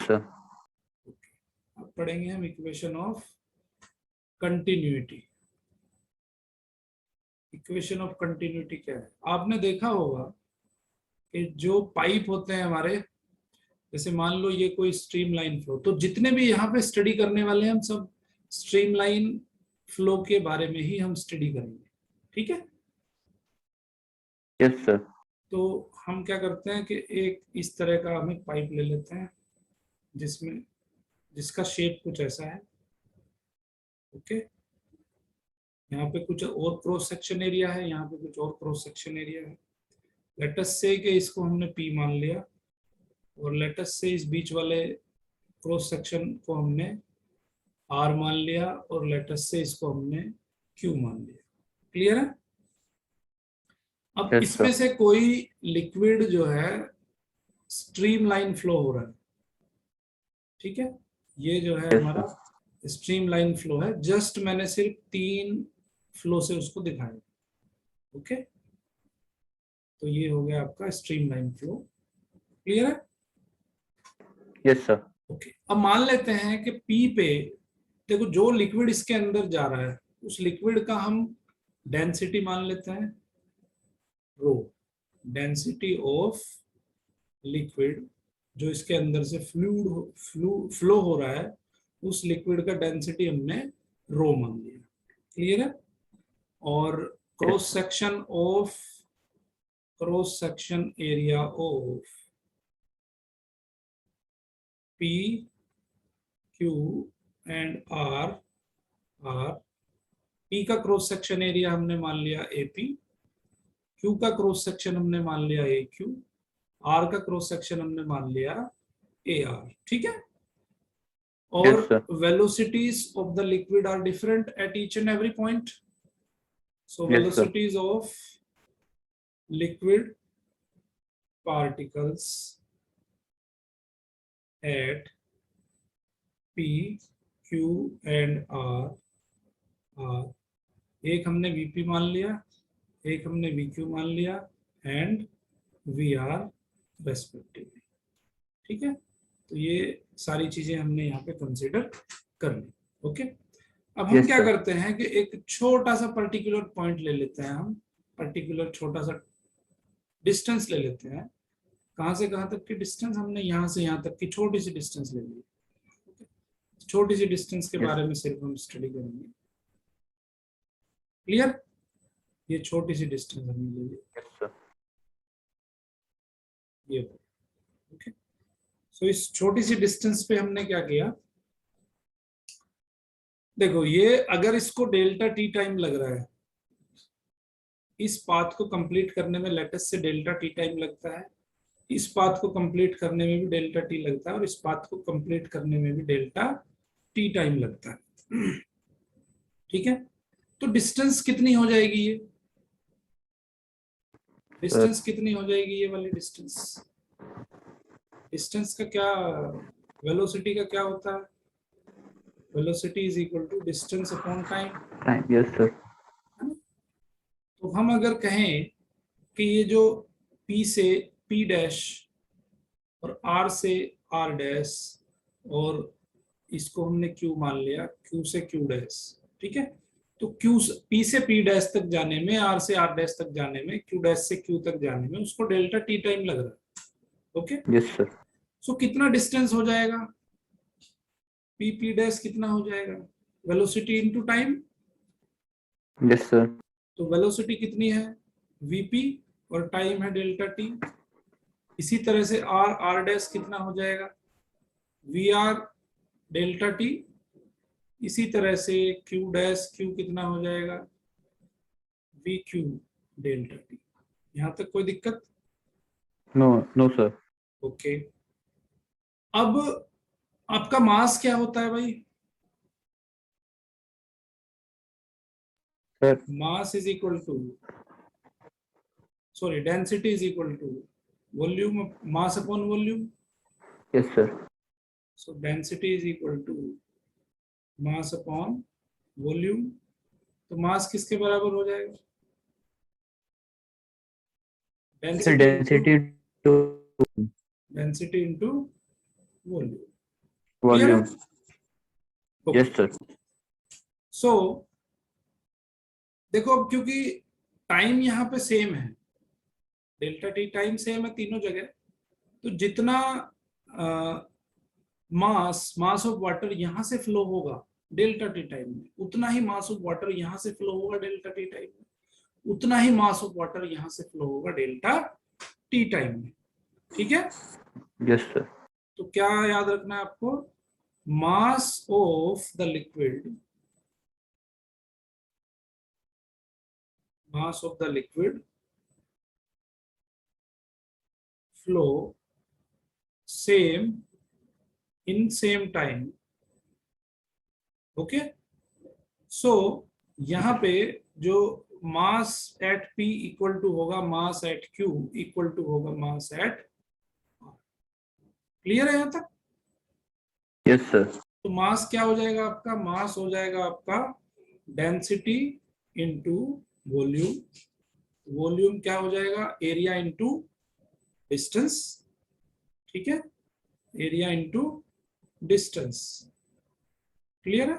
Sir. अब पढ़ेंगे हम equation of continuity. Equation of continuity क्या है? आपने देखा होगा कि जो पाइप होते हैं हमारे, जैसे मान लो ये कोई स्ट्रीमलाइन फ्लो, तो जितने भी यहाँ पे स्टडी करने वाले हैं हम सब स्ट्रीमलाइन फ्लो के बारे में ही हम स्टडी करेंगे, ठीक है? Yes sir. तो हम क्या करते हैं कि एक इस तरह का हम एक पाइप ले लेते हैं जिसका शेप कुछ ऐसा है, ओके। यहाँ पे कुछ और क्रॉस सेक्शन एरिया है, यहाँ पे कुछ और क्रॉस सेक्शन एरिया है। लेट अस से कि इसको हमने P मान लिया, और लेट अस से इस बीच वाले क्रॉस सेक्शन को हमने R मान लिया, और लेट अस से इसको हमने Q मान लिया। क्लियर है? अब Yes, इसमें sir. से कोई लिक्विड जो है स्ट्रीमलाइन फ्लो हो रहा है, ठीक है? ये जो है Yes, हमारा स्ट्रीमलाइन फ्लो है। जस्ट मैंने सिर्फ 3 फ्लो से उसको दिखाया, ओके। तो ये हो गया आपका स्ट्रीमलाइन फ्लो। क्लियर है? Yes sir. ओके। अब मान लेते हैं कि P पे देखो जो लिक्विड इसके अंदर जा रहा है उस लिक्विड का हम डेंसिटी मान लेते हैं रो। डेंसिटी ऑफ लिक्विड जो इसके अंदर से फ्लो हो रहा है, उस लिक्विड का डेंसिटी हमने रो मान लिया। क्लियर है? और cross section area of P, Q and R। P का क्रॉस सेक्शन एरिया हमने मान लिया AP, Q का क्रॉस सेक्शन हमने मान लिया AQ, R का क्रॉस सेक्शन हमने मान लिया AR, ठीक है? और Yes, sir. velocities of the liquid are different at each and every point. So Yes, sir. velocities of liquid particles at P, Q and R are, एक हमने VP मान लिया, एक हमने VQ मान लिया, एंड VR रेस्पेक्टिवली, ठीक है? तो ये सारी चीजें हमने यहाँ पे कंसीडर कर ली, ओके। अब हम Yes, क्या sir. करते हैं कि एक छोटा सा पर्टिकुलर पॉइंट ले लेते हैं, हम पर्टिकुलर छोटा सा डिस्टेंस ले लेते हैं। कहां से कहां तक की डिस्टेंस? हमने यहां से यहां तक की छोटी सी डिस्टेंस ले ली, छोटी सी डिस्टेंस के Yes. बारे में सिर्फ हम स्टडी करेंगे। क्लियर? ये छोटी सी डिस्टेंस हमने ले ली, Yes, sir. ये, ओके। सो इस छोटी सी डिस्टेंस पे हमने क्या किया, देखो ये अगर इसको डेल्टा टी टाइम लग रहा है, इस पाथ को कंप्लीट करने में let's say delta T time लगता है, इस पाथ को कंप्लीट करने में भी डेल्टा टी लगता है, और इस पाथ को कंप्लीट करने में भी डेल्टा टी टाइम लगता है, ठीक है? तो डिस्टेंस कितनी हो जाएगी? ये डिस्टेंस कितनी हो जाएगी? ये वाली डिस्टेंस का क्या, वेलोसिटी का क्या होता है? Velocity is equal to distance upon time. Time. Yes, sir. तो हम अगर कहें कि ये जो P से P डैश और R से R डैश, और इसको हमने Q मान लिया, Q से Q डैश, ठीक है? तो P से P डैश तक जाने में, R से R डैश तक जाने में, Q डैश से Q तक जाने में उसको डेल्टा टी टाइम लग रहा है, ओके। Yes, sir. सो कितना डिस्टेंस हो जाएगा? P डैश कितना हो जाएगा? Velocity into time. Yes, sir. तो वेलोसिटी कितनी है? VP, और टाइम है डेल्टा टी। इसी तरह से R डैश कितना हो जाएगा? VR delta T. इसी तरह से Q डैश Q कितना हो जाएगा? VQ delta T. यहां तक कोई दिक्कत? No, no, sir. ओके। अब आपका मास क्या होता है भाई? Sir. Mass is equal to, sorry, density is equal to volume, mass upon volume. Yes, sir. So density is equal to mass upon volume. तो मास किसके बराबर हो जाएगा? Sir, density to density into volume. Volume. Okay. Yes sir. So देखो अब क्योंकि time यहाँ पे सेम है, डेल्टा टी टाइम सेम है तीनों जगह, तो जितना मास ऑफ वाटर यहाँ से फ्लो होगा डेल्टा टी टाइम में, उतना ही मास ऑफ वाटर यहाँ से फ्लो होगा डेल्टा टी टाइम में, उतना ही मास ऑफ वाटर यहाँ से फ्लो होगा डेल्टा टी टाइम में। ठीक है, यस सर। तो क्या याद रखना है आपको, mass of the liquid, mass of the liquid flow same in same time। Okay, so यहाँ पे जो mass at P equal to होगा mass at Q equal to होगा मास एट R। क्लियर है यहाँ तक? Yes sir. तो mass क्या हो जाएगा आपका, मास हो जाएगा आपका डेंसिटी इनटू वॉल्यूम, वॉल्यूम क्या हो जाएगा, एरिया इनटू डिस्टेंस। ठीक है, एरिया इनटू डिस्टेंस। क्लियर है?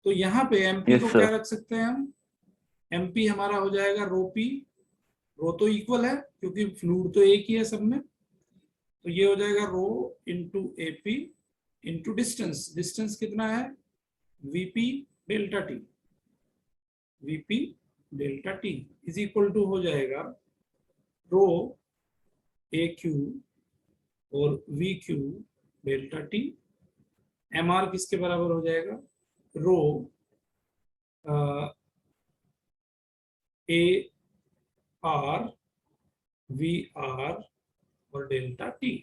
तो यहाँ पे एमपी Yes, को sir. क्या रख सकते हैं हम, एमपी हमारा हो जाएगा रो पी, रो तो इक्वल है क्योंकि फ्लूइड तो एक ही है सब में, तो ये हो जाएगा rho into AP into distance. Distance कितना है, VP delta T, VP delta T is equal to हो जाएगा रो ए क्यू और V Q delta T. M R किसके बराबर हो जाएगा, rho A R V R और डेल्टा टी।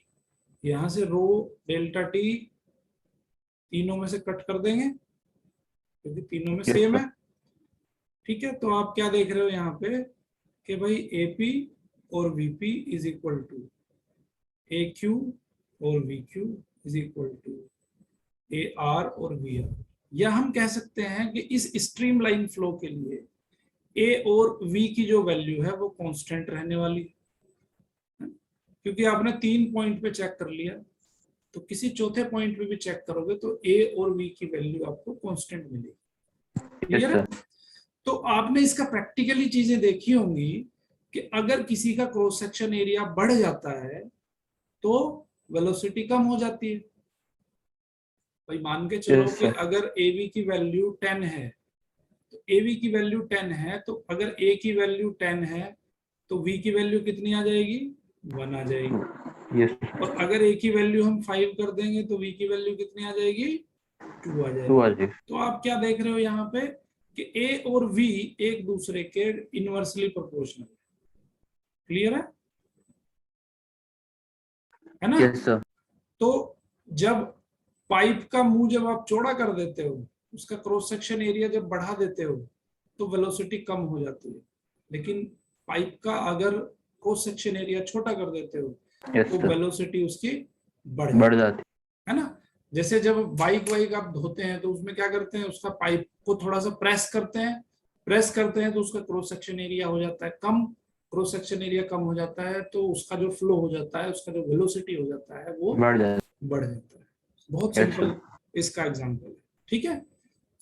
यहां से रो डेल्टा टी तीनों में से कट कर देंगे क्योंकि तीनों में Yes, सेम sir. है। ठीक है, तो आप क्या देख रहे हो यहाँ पे कि भाई एपी और VP is equal to A Q और V Q is equal to A R और वी आर। या हम कह सकते हैं कि इस स्ट्रीमलाइन फ्लो के लिए ए और वी की जो वैल्यू है वो कांस्टेंट रहने वाली है, क्योंकि आपने 3 पॉइंट पे चेक कर लिया, तो किसी चौथे पॉइंट पे भी चेक करोगे तो ए और वी की वैल्यू आपको कांस्टेंट मिलेगी। Yes, क्लियर है? sir. तो आपने इसका प्रैक्टिकली चीजें देखी होंगी कि अगर किसी का क्रॉस सेक्शन एरिया बढ़ जाता है तो वेलोसिटी कम हो जाती है। भाई मान के चलो Yes, कि sir. अगर एवी की वैल्यू 10 है, तो एवी की वैल्यू 10 है, तो अगर ए की वैल्यू 10 है तो वी की वैल्यू कितनी आ जाएगी, 1 आ जाएगी। Yes, sir. और अगर ए की वैल्यू हम 5 कर देंगे तो वी की वैल्यू कितनी आ जाएगी, 2 आ Two जाएगी। are this. तो आप क्या देख रहे हो यहाँ पे कि ए और वी एक दूसरे के इनवर्सली प्रोपोर्शनल। क्लियर है ना? Yes, sir. तो जब पाइप का मुंह जब आप चौड़ा कर देते हो, उसका क्रॉस सेक्शन एरिया जब बढ़ा देते हो तो वेलोसिटी कम हो जाती है, लेकिन पाइप का अगर क्रॉस सेक्शन एरिया छोटा कर देते हो Yes, तो sir. वेलोसिटी उसकी बढ़ बढ़ जाती जाती। है ना? जैसे जब बाइक वाइक आप धोते हैं तो उसमें क्या करते हैं, उसका पाइप को थोड़ा सा प्रेस करते हैं, तो उसका क्रॉस सेक्शन एरिया हो जाता है कम, क्रॉस सेक्शन एरिया कम हो जाता है तो उसका जो फ्लो हो जाता है, उसका जो वेलोसिटी हो जाता है वो बढ़ जाती। बढ़ जाता है। बहुत Yes, सिंपल इसका एग्जांपल है। ठीक है,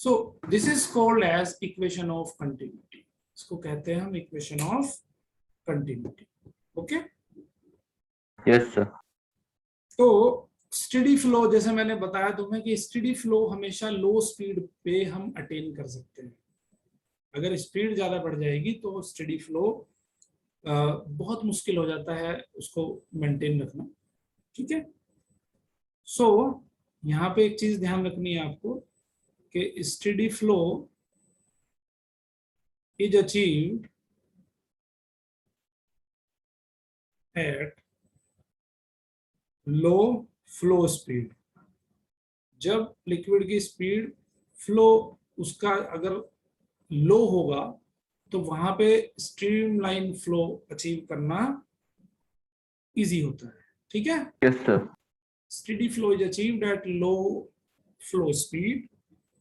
so this is called as equation of continuity, इसको कहते हैं हम equation of continuity. Okay, Yes, sir. तो स्टेडी फ्लो, जैसे मैंने बताया तुम्हें कि स्टेडी फ्लो हमेशा लो स्पीड पे हम अटेन कर सकते हैं। अगर स्पीड ज्यादा बढ़ जाएगी तो स्टेडी फ्लो बहुत मुश्किल हो जाता है उसको मेंटेन रखना। ठीक है, सो यहाँ पे एक चीज ध्यान रखनी है आपको कि steady flow is achieved at low flow speed. जब लिक्विड की स्पीड फ्लो उसका अगर लो होगा तो वहां पे स्ट्रीमलाइन फ्लो अचीव करना इजी होता है। ठीक है, Yes, sir. Steady flow is achieved at low flow speed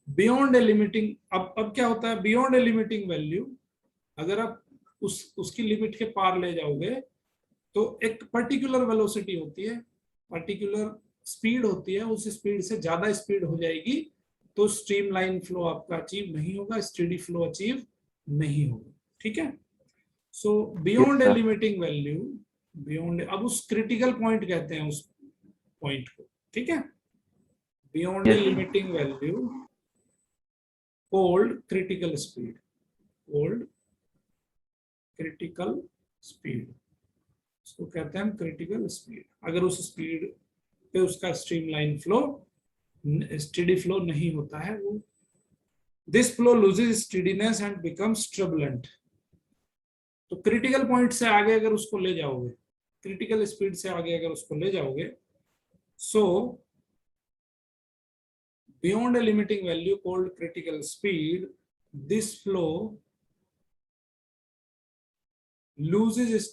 beyond A limiting. अब क्या होता है, बियॉन्ड ए लिमिटिंग वैल्यू, अगर आप उसकी लिमिट के पार ले जाओगे तो एक पर्टिकुलर वेलोसिटी होती है, पर्टिकुलर स्पीड होती है उस स्पीड से ज्यादा स्पीड हो जाएगी तो स्ट्रीमलाइन फ्लो आपका अचीव नहीं होगा, स्टेडी फ्लो अचीव नहीं होगा। ठीक है, सो बियॉन्ड ए sir. लिमिटिंग वैल्यू, बियॉन्ड, अब उस क्रिटिकल पॉइंट कहते हैं उस पॉइंट को। ठीक है, बियॉन्ड ए Yes, sir. Limiting value called critical speed, called critical speed, इसको कहते हैं हम क्रिटिकल स्पीड। अगर उस स्पीड पे उसका स्ट्रीमलाइन फ्लो, स्टेडी फ्लो नहीं होता है, वो this flow loses steadiness and becomes turbulent. तो क्रिटिकल पॉइंट से आगे अगर उसको ले जाओगे, क्रिटिकल स्पीड से आगे अगर उसको ले जाओगे, सो beyond A limiting value called critical speed, this flow loses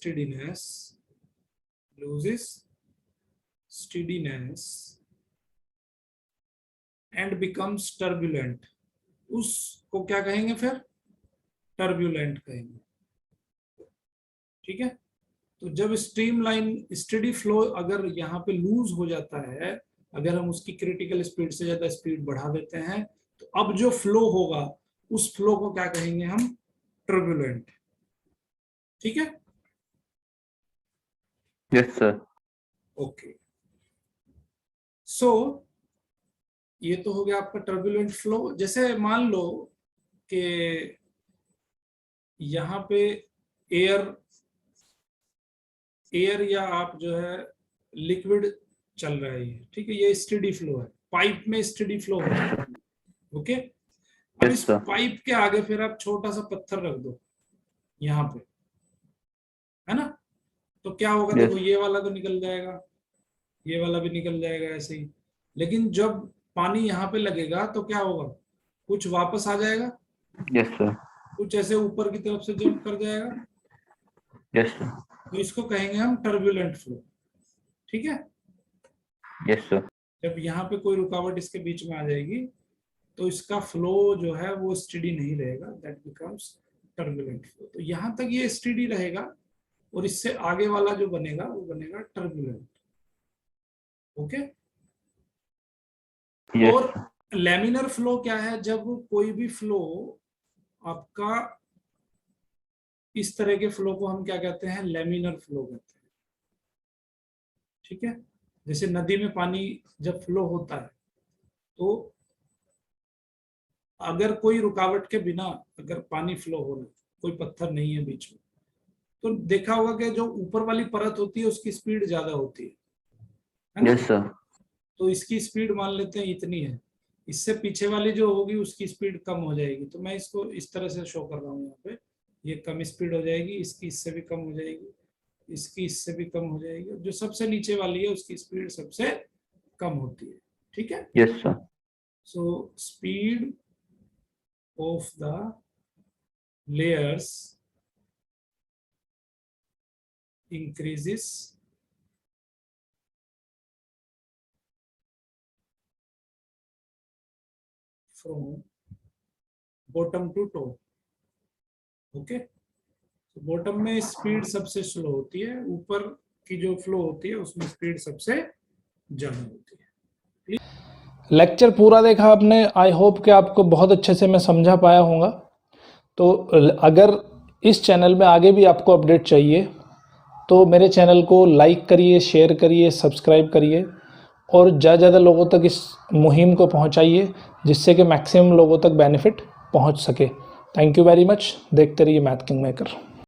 steadiness and becomes turbulent। उसको क्या कहेंगे फिर? टर्बुलेंट कहेंगे। ठीक है, तो जब स्ट्रीमलाइन स्टेडी फ्लो अगर यहाँ पे लूज हो जाता है, अगर हम उसकी क्रिटिकल स्पीड से ज्यादा स्पीड बढ़ा देते हैं, तो अब जो फ्लो होगा उस फ्लो को क्या कहेंगे हम? टर्बुलेंट। ठीक है, Yes, sir. ओके, सो ये तो हो गया आपका टर्बुलेंट फ्लो। जैसे मान लो कि यहाँ पे एयर या आप जो है लिक्विड चल रहा है, ठीक है, ये स्टेडी फ्लो है, पाइप में स्टेडी फ्लो हो रहा है। ओके, अब Yes, इस sir. पाइप के आगे फिर आप छोटा सा पत्थर रख दो यहाँ पे, है ना, तो क्या होगा? Yes. देखो ये वाला तो निकल जाएगा, ये वाला भी निकल जाएगा ऐसे ही, लेकिन जब पानी यहाँ पे लगेगा तो क्या होगा? कुछ वापस आ जाएगा, Yes, sir. कुछ ऐसे ऊपर की तरफ से जंप कर जाएगा, Yes, sir. तो इसको कहेंगे हम टर्बुलेंट फ्लो। ठीक है, Yes, sir. जब यहाँ पे कोई रुकावट इसके बीच में आ जाएगी तो इसका फ्लो जो है वो स्टेडी नहीं रहेगा, दैट बिकम्स टर्बुलेंट फ्लो। तो यहाँ तक ये स्टेडी रहेगा और इससे आगे वाला जो बनेगा वो बनेगा टर्बुलेंट। ओके, Yes, और sir. लैमिनर फ्लो क्या है? जब कोई भी फ्लो आपका इस तरह के फ्लो को हम क्या कहते हैं? लैमिनर फ्लो कहते हैं। ठीक है, जैसे नदी में पानी जब फ्लो होता है तो अगर कोई रुकावट के बिना अगर पानी फ्लो हो रहा है, कोई पत्थर नहीं है बीच में, तो देखा होगा कि जो ऊपर वाली परत होती है उसकी स्पीड ज्यादा होती है ना? Yes, sir. तो इसकी स्पीड मान लेते हैं इतनी है, इससे पीछे वाली जो होगी उसकी स्पीड कम हो जाएगी। तो मैं इसको इस तरह से शो कर रहा हूँ यहाँ पे, ये कम स्पीड हो जाएगी, इसकी इससे भी कम हो जाएगी, इसकी इससे भी कम हो जाएगी, जो सबसे नीचे वाली है उसकी स्पीड सबसे कम होती है। ठीक है, Yes, sir. So speed of the layers increases from bottom to top। Okay, तो बॉटम में स्पीड सबसे स्लो होती है, ऊपर की जो फ्लो होती है उसमें स्पीड सबसे ज्यादा होती है। लेक्चर पूरा देखा आपने, आई होप कि आपको बहुत अच्छे से मैं समझा पाया होगा। तो अगर इस चैनल में आगे भी आपको अपडेट चाहिए तो मेरे चैनल को लाइक करिए, शेयर करिए, सब्सक्राइब करिए और ज़्यादा ज़्यादा लोगों तक इस मुहिम को पहुंचाइए जिससे कि मैक्सिमम लोगों तक बेनिफिट पहुंच सके। Thank you very much. देखते रहिए मैथ किंग मेकर।